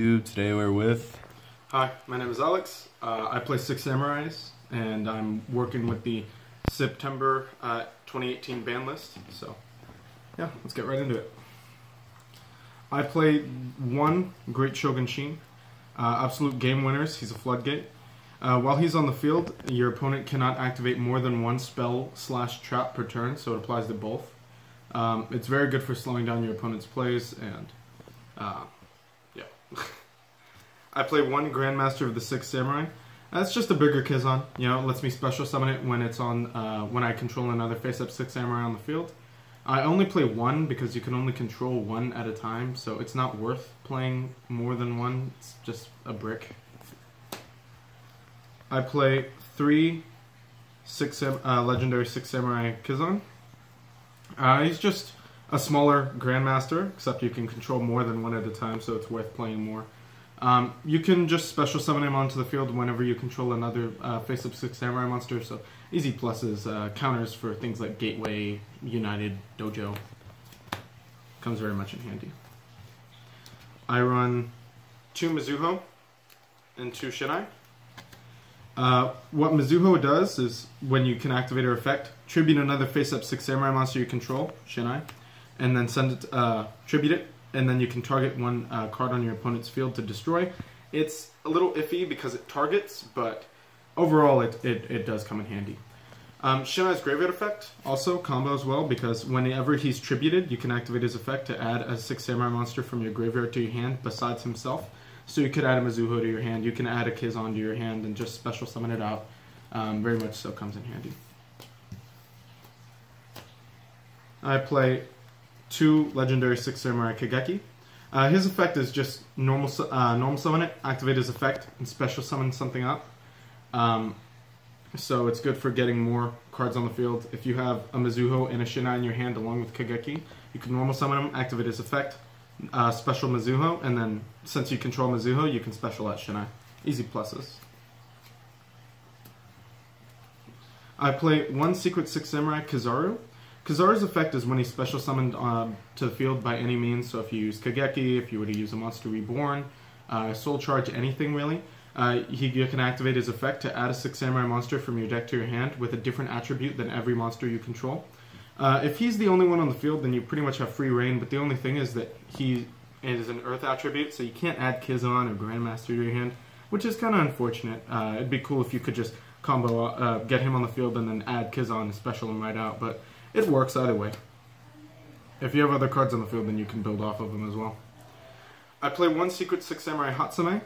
Today we're with... Hi, my name is Alex. I play Six Samurais, and I'm working with the September 2018 ban list. So, yeah, let's get right into it. I play one Great Shogun Shin. Absolute game winners. He's a floodgate. While he's on the field, your opponent cannot activate more than one spell/trap per turn, so it applies to both. It's very good for slowing down your opponent's plays, and yeah. I play one Grandmaster of the Six Samurai. That's just a bigger Kizan. You know, it lets me special summon it when it's on when I control another face-up Six Samurai on the field. I only play one because you can only control one at a time, so it's not worth playing more than one. It's just a brick. I play three legendary Six Samurai Kizan. He's just a smaller Grandmaster, except you can control more than one at a time, so it's worth playing more. You can just special summon him onto the field whenever you control another face-up Six Samurai monster, so easy pluses, counters for things like Gateway, United, Dojo. Comes very much in handy. I run two Mizuho and two Shinai. What Mizuho does is, when you can activate her effect, tribute another face-up Six Samurai monster you control, Shinai, and then send it, tribute it, and then you can target one card on your opponent's field to destroy. It's a little iffy because it targets, but overall it does come in handy. Shinai's Graveyard effect also combos well because whenever he's tributed, you can activate his effect to add a Six Samurai monster from your graveyard to your hand besides himself. So you could add a Mizuho to your hand, you can add a Kizan to your hand and just special summon it out. Very much so comes in handy. I play two legendary Six Samurai Kageki. His effect is just normal summon it, activate his effect, and special summon something up. So it's good for getting more cards on the field. If you have a Mizuho and a Shinai in your hand along with Kageki, you can normal summon him, activate his effect, special Mizuho, and then since you control Mizuho, you can special out Shinai. Easy pluses. I play one Secret Six Samurai Kizaru. Kizaru's effect is when he's special summoned to the field by any means, so if you use Kageki, if you were to use a Monster Reborn, Soul Charge, anything really, you can activate his effect to add a Six Samurai monster from your deck to your hand with a different attribute than every monster you control. If he's the only one on the field, then you pretty much have free reign, but the only thing is that he is an Earth attribute, so you can't add Kizan or Grandmaster to your hand, which is kind of unfortunate. It'd be cool if you could just combo, get him on the field and then add Kizan and special him right out, but it works either way. If you have other cards on the field, then you can build off of them as well. I play one Secret Six Samurai Hatsume.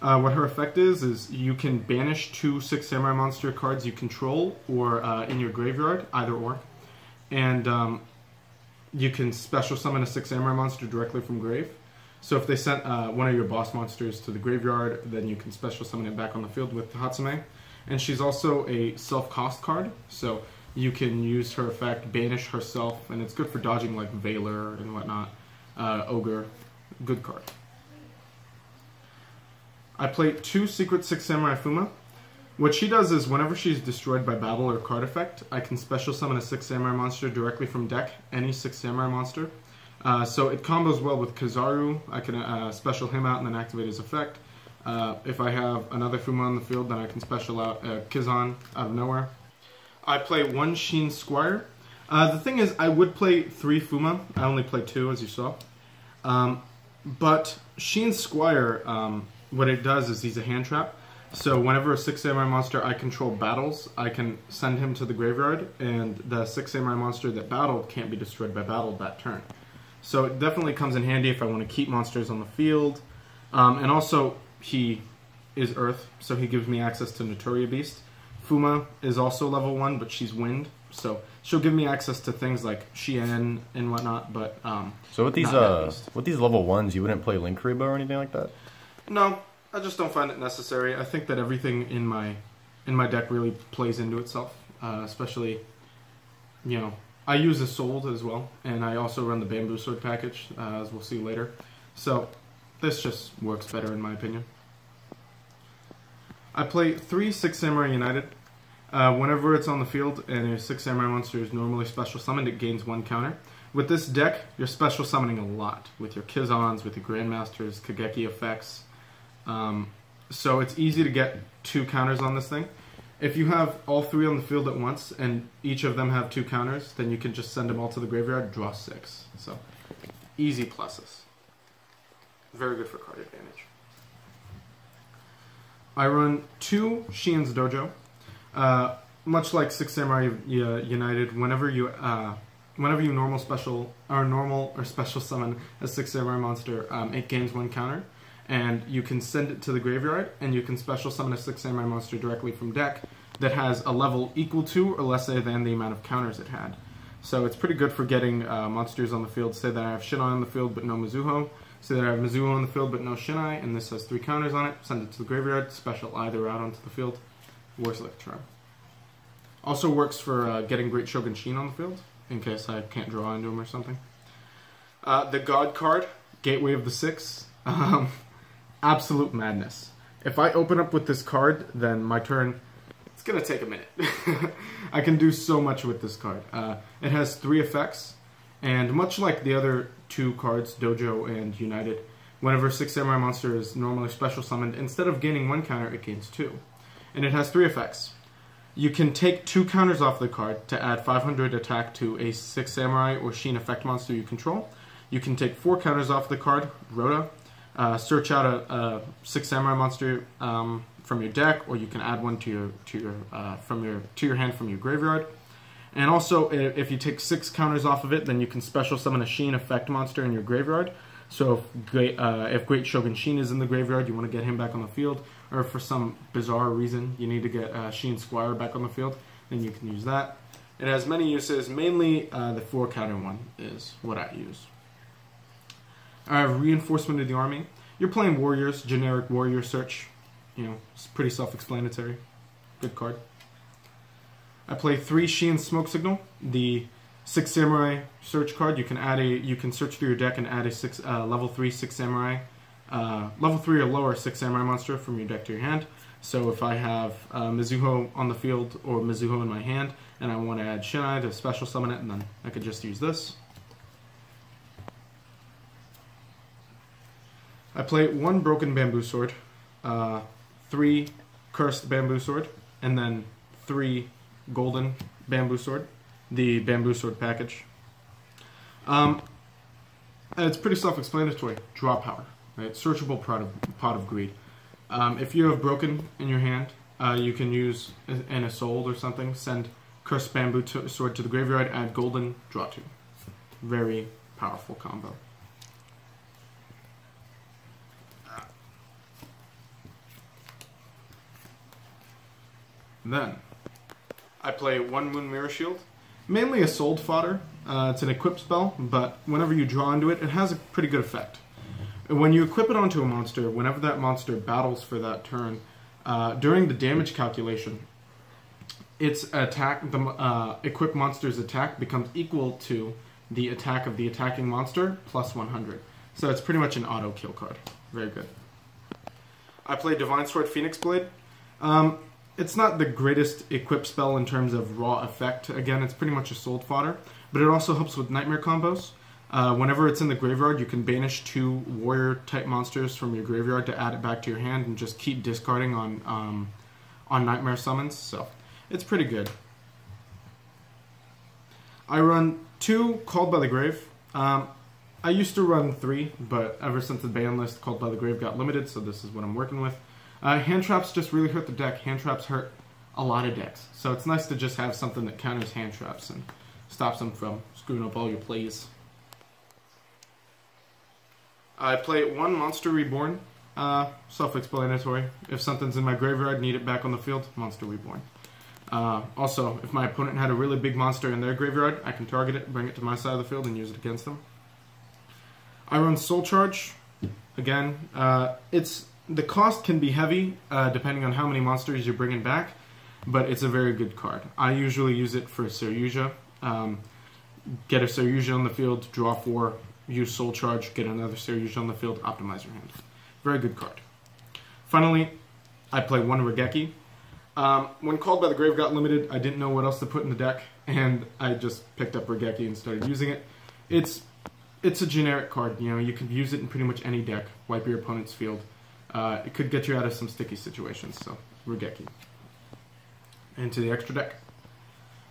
What her effect is you can banish two Six Samurai monster cards you control or in your graveyard, either or. And you can special summon a Six Samurai monster directly from grave. So if they sent one of your boss monsters to the graveyard, then you can special summon it back on the field with Hatsume. And she's also a self-cost card, so you can use her effect, banish herself, and it's good for dodging like Valor and whatnot. Ogre, good card. I play two Secret Six Samurai Fuma. What she does is whenever she's destroyed by battle or card effect, I can special summon a Six Samurai monster directly from deck, any Six Samurai monster. So it combos well with Kizaru. I can special him out and then activate his effect. If I have another Fuma on the field, then I can special out Kizan out of nowhere. I play one Shin Squire. The thing is, I would play three Fuma. I only play two, as you saw. But Shin Squire, what it does is he's a hand trap. So whenever a Six Samurai monster I control battles, I can send him to the graveyard, and the Six Samurai monster that battled can't be destroyed by battle that turn. So it definitely comes in handy if I want to keep monsters on the field. And also, he is Earth, so he gives me access to Notoria Beast. Fuma is also level 1, but she's wind, so she'll give me access to things like Shien and whatnot, but So with these level 1s, you wouldn't play Link Kariba or anything like that? No, I just don't find it necessary. I think that everything in my deck really plays into itself, especially, you know, I use Isolde as well, and I also run the Bamboo Sword package, as we'll see later. So this just works better in my opinion. I play three Six Samurai United. Whenever it's on the field and a Six Samurai monster is normally special summoned, it gains one counter. With this deck, you're special summoning a lot with your Kizons, with your Grandmasters, Kageki effects. So it's easy to get 2 counters on this thing. If you have all 3 on the field at once, and each of them have 2 counters, then you can just send them all to the graveyard, draw 6. So, easy pluses. Very good for card advantage. I run 2 Shiin's Dojo. Much like Six Samurai United, whenever you normal or special summon a Six Samurai monster, it gains 1 counter. And you can send it to the graveyard, and you can special summon a Six Samurai monster directly from deck that has a level equal to or lesser than the amount of counters it had. So it's pretty good for getting monsters on the field. Say that I have Shinai on the field but no Mizuho. Say that I have Mizuho on the field but no Shinai, and this has 3 counters on it. Send it to the graveyard, special either out onto the field. Works like a charm. Also works for getting Great Shogun Shin on the field, in case I can't draw into him or something. The God card, Gateway of the Six. Absolute madness. If I open up with this card, then my turn, it's going to take a minute. I can do so much with this card. It has 3 effects, and much like the other 2 cards, Dojo and United, whenever Six Samurai monster is normally special summoned, instead of gaining 1 counter, it gains 2. And it has 3 effects. You can take 2 counters off the card to add 500 attack to a Six Samurai or Shin effect monster you control. You can take 4 counters off the card, Rhoda. Search out a Six Samurai monster from your deck, or you can add one to your hand from your graveyard. And also, if you take 6 counters off of it, then you can special summon a Shin effect monster in your graveyard. So if Great Shogun Shin is in the graveyard, you want to get him back on the field, or if for some bizarre reason you need to get Shin Squire back on the field, then you can use that. It has many uses. Mainly, the 4 counter one is what I use. I have Reinforcement of the Army. You're playing Warriors, generic Warrior search. You know, it's pretty self-explanatory. Good card. I play 3 Shin Smoke Signal, the Six Samurai search card. You can search through your deck and add a level 3 Six Samurai, level 3 or lower Six Samurai monster from your deck to your hand. So if I have Mizuho on the field or Mizuho in my hand, and I want to add Shinai to special summon it, and then I could just use this. I play 1 Broken Bamboo Sword, 3 Cursed Bamboo Sword, and then 3 Golden Bamboo Sword, the Bamboo Sword package. It's pretty self-explanatory. Draw power, right? Searchable Pot of Greed. If you have Broken in your hand, you can use an Isolde or something, send Cursed Bamboo Sword to the graveyard, add Golden, draw 2. Very powerful combo. Then, I play 1 Moon Mirror Shield. Mainly a sold fodder. It's an equip spell, but whenever you draw into it, it has a pretty good effect. When you equip it onto a monster, whenever that monster battles for that turn, during the damage calculation, its attack, the equipped monster's attack becomes equal to the attack of the attacking monster plus 100. So it's pretty much an auto kill card. Very good. I play Divine Sword Phoenix Blade. It's not the greatest equip spell in terms of raw effect. Again, it's pretty much a sold fodder, but it also helps with nightmare combos. Whenever it's in the graveyard, you can banish 2 warrior-type monsters from your graveyard to add it back to your hand and just keep discarding on nightmare summons, so it's pretty good. I run 2 Called by the Grave. I used to run 3, but ever since the ban list, Called by the Grave got limited, so this is what I'm working with. Hand traps just really hurt the deck. Hand traps hurt a lot of decks. So it's nice to just have something that counters hand traps and stops them from screwing up all your plays. I play 1 Monster Reborn. Self-explanatory. If something's in my graveyard, need it back on the field, Monster Reborn. Also, if my opponent had a really big monster in their graveyard, I can target it, bring it to my side of the field, and use it against them. I run Soul Charge. Again, the cost can be heavy, depending on how many monsters you're bringing back, but it's a very good card. I usually use it for Seryuja. Get a Seryuja on the field, draw 4, use Soul Charge, get another Seryuja on the field, optimize your hand. Very good card. Finally, I play 1 Regeki. When Called by the Grave got limited, I didn't know what else to put in the deck, and I just picked up Regeki and started using it. It's a generic card. You know, you could use it in pretty much any deck. Wipe your opponent's field. It could get you out of some sticky situations. So Raigeki. Into the extra deck.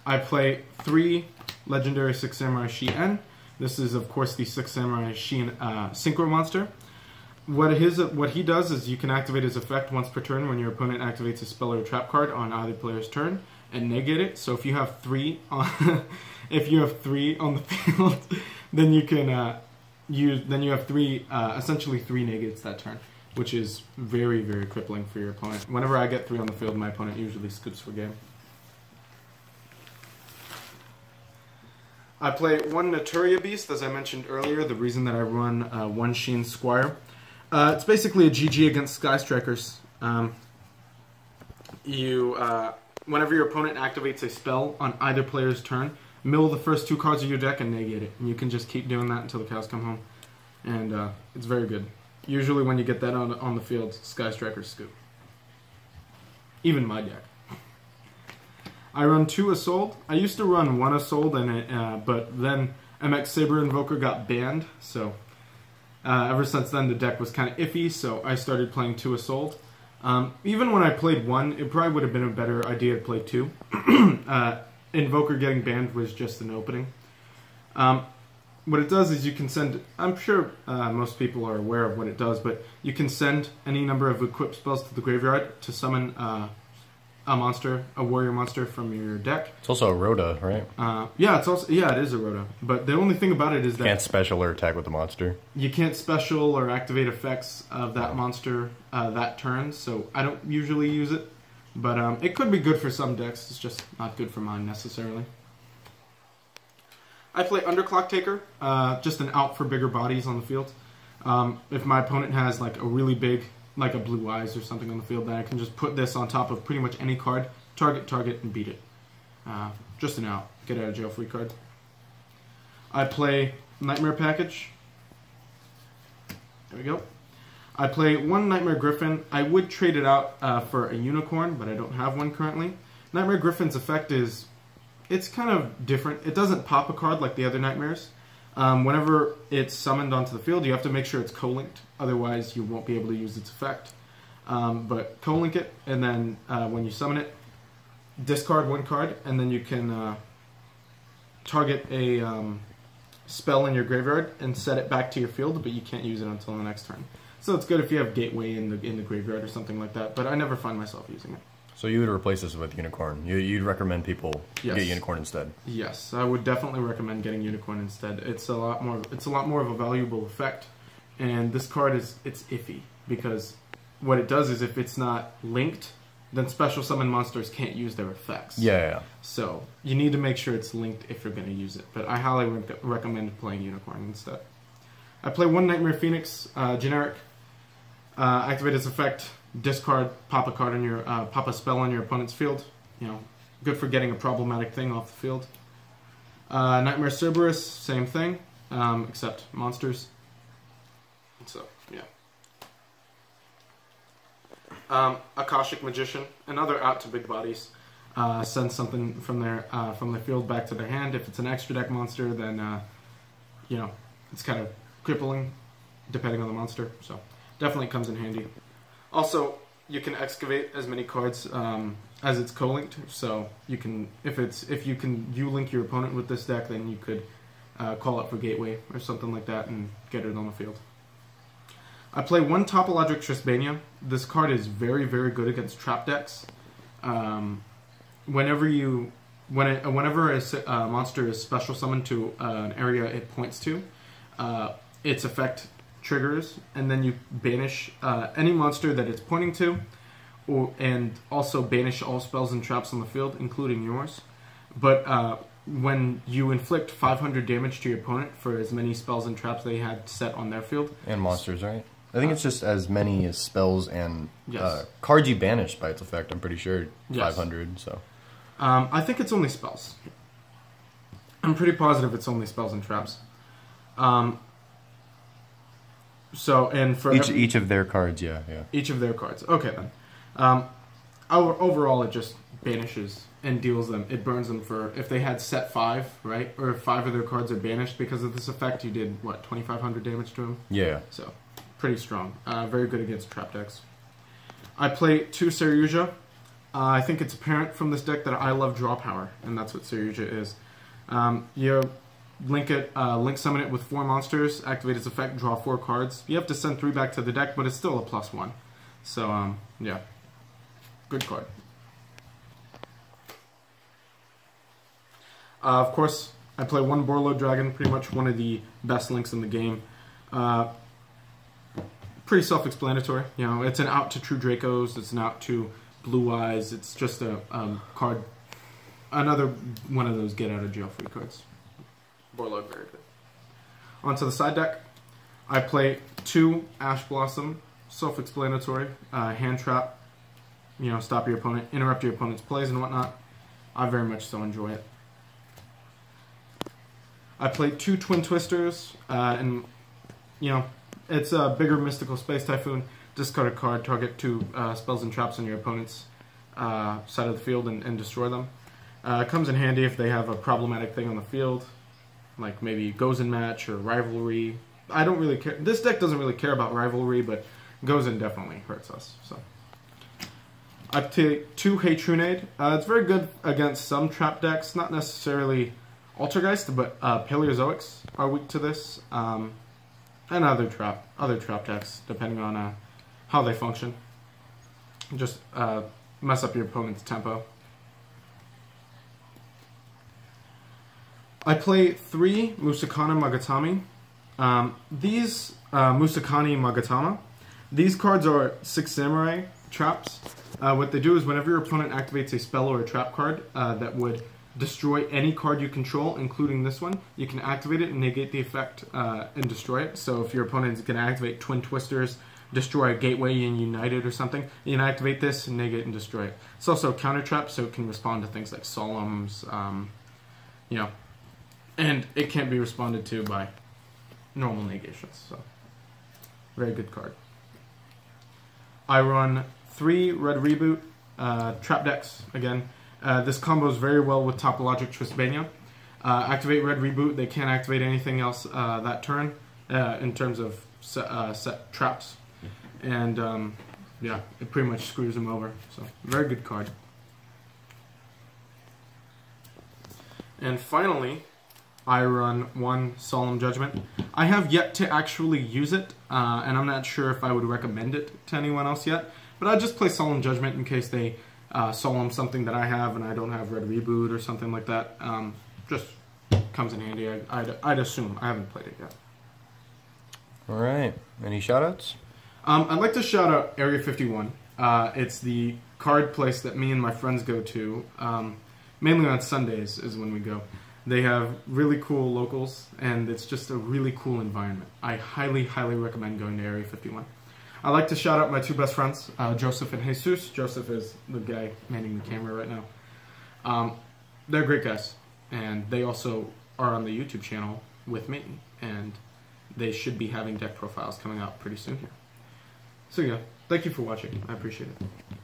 I play 3 Legendary 6 Samurai Shi-En. This is, of course, the 6 Samurai Shi-En Synchro monster. What he does is you can activate his effect once per turn when your opponent activates a spell or a trap card on either player's turn and negate it. So if you have 3 on on the field, then you can you have 3 essentially 3 negates that turn, which is very, very crippling for your opponent. Whenever I get 3 on the field, my opponent usually scoops for game. I play 1 Naturia Beast, as I mentioned earlier, the reason that I run 1 Shi-En Squire. It's basically a GG against Sky Strikers. Whenever your opponent activates a spell on either player's turn, mill the first 2 cards of your deck and negate it. And you can just keep doing that until the cows come home. And it's very good. Usually when you get that on the field, Sky Strikers scoop. Even my deck. I run 2 Assault. I used to run 1 Assault, but then MX Saber Invoker got banned, so ever since then the deck was kind of iffy, so I started playing 2 Assault. Even when I played 1, it probably would have been a better idea to play 2. Invoker getting banned was just an opening. What it does is you can send, I'm sure most people are aware of what it does, but you can send any number of equipped spells to the graveyard to summon a warrior monster from your deck. It's also a Rhoda, right? It is a Rhoda. But the only thing about it is that can't special or attack with the monster. You can't special or activate effects of that monster that turn, so I don't usually use it. But it could be good for some decks. It's just not good for mine necessarily. I play Underclock Taker, just an out for bigger bodies on the field. If my opponent has like a really big, like a Blue Eyes or something on the field, then I can just put this on top of pretty much any card, target, and beat it. Just an out, get out of jail free card. I play Nightmare Package. There we go. I play 1 Nightmare Griffin. I would trade it out for a Unicorn, but I don't have one currently. Nightmare Griffin's effect is, it's kind of different. It doesn't pop a card like the other Nightmares. Whenever it's summoned onto the field, you have to make sure it's co-linked. Otherwise, you won't be able to use its effect. But co-link it, and then when you summon it, discard 1 card, and then you can target a spell in your graveyard and set it back to your field, but you can't use it until the next turn. So it's good if you have Gateway in the graveyard or something like that, but I never find myself using it. So you would replace this with Unicorn. You'd recommend people get Unicorn instead. Yes, I would definitely recommend getting Unicorn instead. It's a lot more of a valuable effect, and this card it's iffy because what it does is if it's not linked, then special summon monsters can't use their effects. Yeah. So you need to make sure it's linked if you're going to use it. But I highly recommend playing Unicorn instead. I play 1 Nightmare Phoenix, generic. Activate its effect. Discard, pop a card on your, pop a spell on your opponent's field. You know, good for getting a problematic thing off the field. Nightmare Cerberus, same thing, except monsters. So, yeah. Akashic Magician, another out to big bodies. Send something from their field back to their hand. If it's an extra deck monster, then you know, it's kind of crippling, depending on the monster. So, definitely comes in handy. Also, you can excavate as many cards as it's co-linked. So you can, if you link your opponent with this deck, then you could call up for Gateway or something like that and get it on the field. I play 1 Topologic Trisbania. This card is very, very good against trap decks. Whenever a monster is special summoned to an area it points to, its effect triggers, and then you banish any monster that it's pointing to, and also banish all spells and traps on the field, including yours. But when you inflict 500 damage to your opponent for as many spells and traps they had set on their field. And monsters, right? I think it's just as many as spells and yes. Cards you banished by its effect, I'm pretty sure. Yes. 500, so. I think it's only spells. I'm pretty positive it's only spells and traps. So, and for each of their cards, yeah. Each of their cards. Okay, then. Overall, it just banishes and deals them. It burns them for, if they had set 5, right? Or if 5 of their cards are banished because of this effect, you did, what, 2,500 damage to them? Yeah. So, pretty strong. Very good against trap decks. I play 2 Saryuja. I think it's apparent from this deck that I love draw power, and that's what Saryuja is. You link summon it with 4 monsters, activate its effect, draw 4 cards. You have to send 3 back to the deck, but it's still a +1. So, yeah. Good card. Of course, I play 1 Borlo Dragon, pretty much one of the best links in the game. Pretty self-explanatory. You know, it's an out to True Dracos, it's an out to Blue Eyes. It's just a card, another one of those get out of jail free cards. Borlo, very good. Onto the side deck, I play 2 Ash Blossom, self-explanatory, hand trap. You know, stop your opponent, interrupt your opponent's plays and whatnot. I very much so enjoy it. I played 2 Twin Twisters, and you know, it's a bigger Mystical Space Typhoon. Discard a card, target 2 spells and traps on your opponent's side of the field and destroy them. It comes in handy if they have a problematic thing on the field, like maybe Gozen Match or Rivalry. I don't really care. This deck doesn't really care about Rivalry, but Gozen definitely hurts us. So I take 2 Heytrunade. It's very good against some trap decks, not necessarily Altergeist, but Paleozoics are weak to this, and other trap decks, depending on how they function. Just mess up your opponent's tempo. I play 3 Musakana Magatami. These Musakani Magatama, these cards are 6 Samurai traps. What they do is whenever your opponent activates a spell or a trap card that would destroy any card you control, including this one, you can activate it and negate the effect and destroy it. So if your opponent is going to activate Twin Twisters, destroy a Gateway and United or something, you can activate this and negate and destroy it. It's also a counter trap, so it can respond to things like Solemns, you know, and it can't be responded to by normal negations. So, very good card. I run 3 Red Reboot trap decks again. This combos very well with Topologic Trispania. Activate Red Reboot, they can't activate anything else that turn in terms of set traps. And yeah, it pretty much screws them over. So, very good card. And finally, I run 1 Solemn Judgment. I have yet to actually use it, and I'm not sure if I would recommend it to anyone else yet. But I just play Solemn Judgment in case they Solemn something that I have and I don't have Red Reboot or something like that. Just comes in handy, I'd assume. I haven't played it yet. Alright, any shoutouts? I'd like to shout out Area 51. It's the card place that me and my friends go to. Mainly on Sundays is when we go. They have really cool locals, and it's just a really cool environment. I highly, highly recommend going to Area 51. I'd like to shout out my 2 best friends, Joseph and Jesus. Joseph is the guy manning the camera right now. They're great guys, and they also are on the YouTube channel with me, and they should be having deck profiles coming out pretty soon here. So yeah, thank you for watching. I appreciate it.